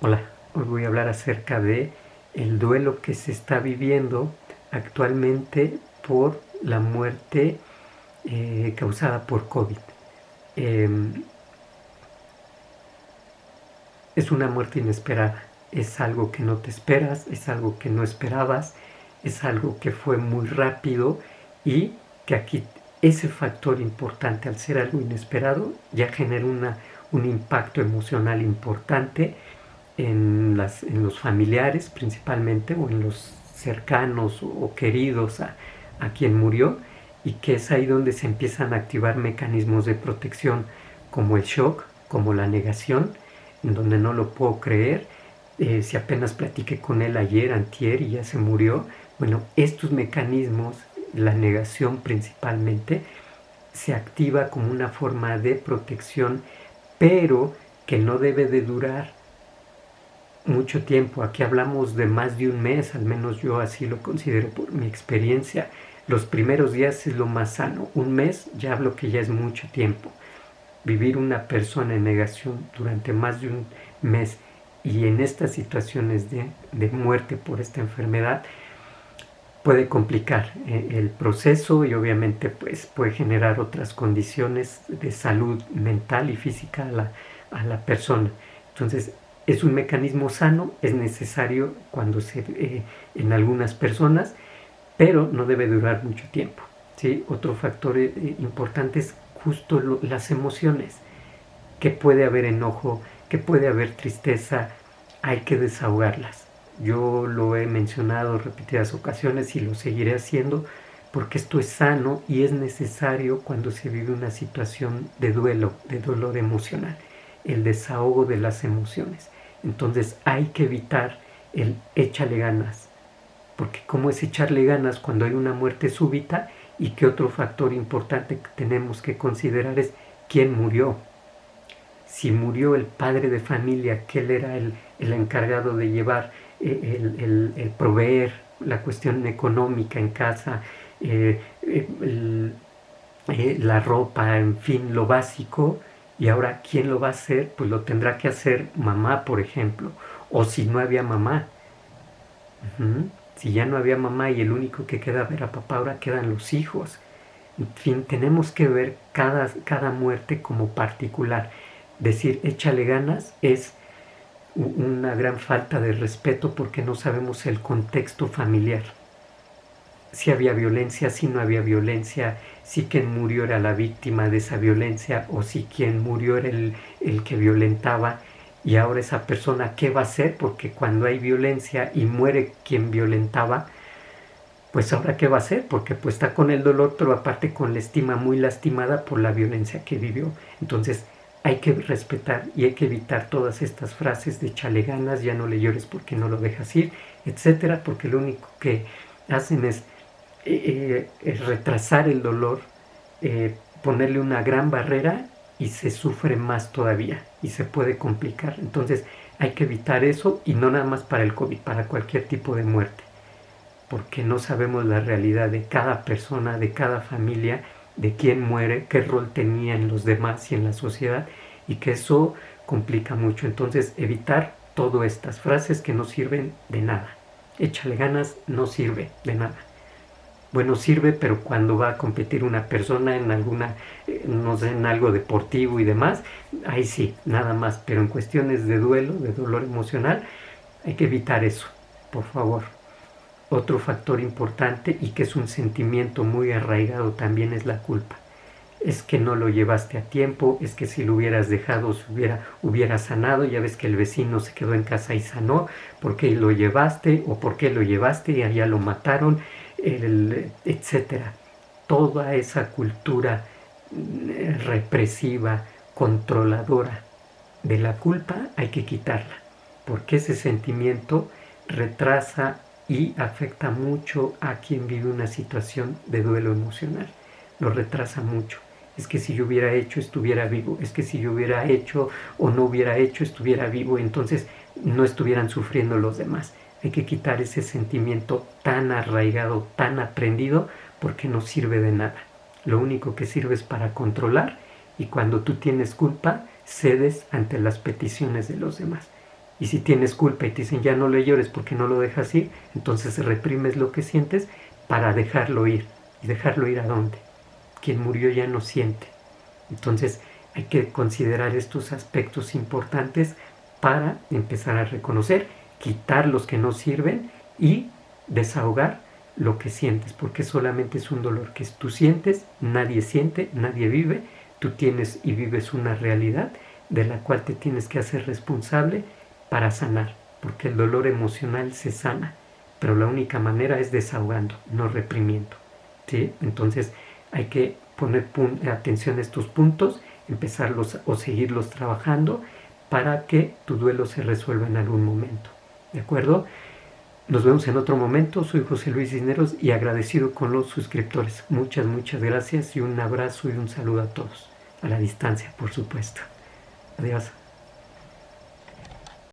Hola, hoy voy a hablar acerca de el duelo que se está viviendo actualmente por la muerte causada por COVID. Es una muerte inesperada, es algo que no te esperas, es algo que no esperabas, es algo que fue muy rápido y que aquí ese factor importante, al ser algo inesperado, ya genera un impacto emocional importante en los familiares principalmente, o en los cercanos o queridos a quien murió, y que es ahí donde se empiezan a activar mecanismos de protección como el shock, como la negación, en donde no lo puedo creer, si apenas platiqué con él ayer, antier, y ya se murió. Bueno, estos mecanismos, la negación principalmente, se activa como una forma de protección, pero que no debe de durar mucho tiempo. Aquí hablamos de más de un mes, al menos yo así lo considero por mi experiencia. Los primeros días es lo más sano. Un mes ya hablo que ya es mucho tiempo. Vivir una persona en negación durante más de un mes y en estas situaciones de muerte por esta enfermedad puede complicar el proceso, y obviamente pues puede generar otras condiciones de salud mental y física a la persona. Entonces es un mecanismo sano, es necesario cuando en algunas personas, pero no debe durar mucho tiempo, ¿sí? Otro factor importante es justo las emociones, que puede haber enojo, que puede haber tristeza, hay que desahogarlas. Yo lo he mencionado repetidas ocasiones y lo seguiré haciendo porque esto es sano y es necesario cuando se vive una situación de duelo, de dolor emocional, el desahogo de las emociones. Entonces hay que evitar el échale ganas, porque ¿cómo es echarle ganas cuando hay una muerte súbita? Y que otro factor importante que tenemos que considerar es quién murió. Si murió el padre de familia, que él era el encargado de llevar, el proveer la cuestión económica en casa, la ropa, en fin, lo básico, y ahora ¿quién lo va a hacer? Pues lo tendrá que hacer mamá, por ejemplo, o si no había mamá. Si ya no había mamá y el único que queda era papá, ahora quedan los hijos. En fin, tenemos que ver cada muerte como particular. Decir échale ganas es una gran falta de respeto porque no sabemos el contexto familiar. Si había violencia, si no había violencia, si quien murió era la víctima de esa violencia o si quien murió era el que violentaba. Y ahora esa persona, ¿qué va a hacer? Porque cuando hay violencia y muere quien violentaba, pues ahora ¿qué va a hacer? Porque pues está con el dolor, pero aparte con la estima muy lastimada por la violencia que vivió. Entonces hay que respetar y hay que evitar todas estas frases de échale ganas, ya no le llores porque no lo dejas ir, etcétera, porque lo único que hacen es retrasar el dolor, ponerle una gran barrera, y se sufre más todavía y se puede complicar. Entonces hay que evitar eso, y no nada más para el COVID, para cualquier tipo de muerte, porque no sabemos la realidad de cada persona, de cada familia, de quién muere, qué rol tenía en los demás y en la sociedad, y que eso complica mucho. Entonces evitar todas estas frases que no sirven de nada. Échale ganas no sirve de nada. Bueno, sirve, pero cuando va a competir una persona en alguna, no sé, en algo deportivo y demás, ahí sí, nada más. Pero en cuestiones de duelo, de dolor emocional, hay que evitar eso, por favor. Otro factor importante, y que es un sentimiento muy arraigado también, es la culpa. Es que no lo llevaste a tiempo, es que si lo hubieras dejado hubiera sanado. Ya ves que el vecino se quedó en casa y sanó. ¿Por qué lo llevaste? ¿O por qué lo llevaste y allá lo mataron? Etcétera. Toda esa cultura represiva, controladora de la culpa, hay que quitarla, porque ese sentimiento retrasa y afecta mucho a quien vive una situación de duelo emocional. Lo retrasa mucho. Es que si yo hubiera hecho, estuviera vivo. Es que si yo hubiera hecho o no hubiera hecho, estuviera vivo. Entonces no estuvieran sufriendo los demás. Hay que quitar ese sentimiento tan arraigado, tan aprendido, porque no sirve de nada. Lo único que sirve es para controlar, y cuando tú tienes culpa, cedes ante las peticiones de los demás. Y si tienes culpa y te dicen ya no le llores porque no lo dejas ir, entonces reprimes lo que sientes para dejarlo ir. ¿Y dejarlo ir a dónde? Quien murió ya no siente. Entonces hay que considerar estos aspectos importantes para empezar a reconocer, quitar los que no sirven y desahogar lo que sientes, porque solamente es un dolor que tú sientes, nadie vive, tú tienes y vives una realidad de la cual te tienes que hacer responsable para sanar, porque el dolor emocional se sana, pero la única manera es desahogando, no reprimiendo, ¿sí? Entonces hay que poner atención a estos puntos, empezarlos o seguirlos trabajando para que tu duelo se resuelva en algún momento, ¿de acuerdo? Nos vemos en otro momento. Soy José Luis Cisneros y agradecido con los suscriptores. Muchas gracias y un abrazo y un saludo a todos. A la distancia, por supuesto. Adiós.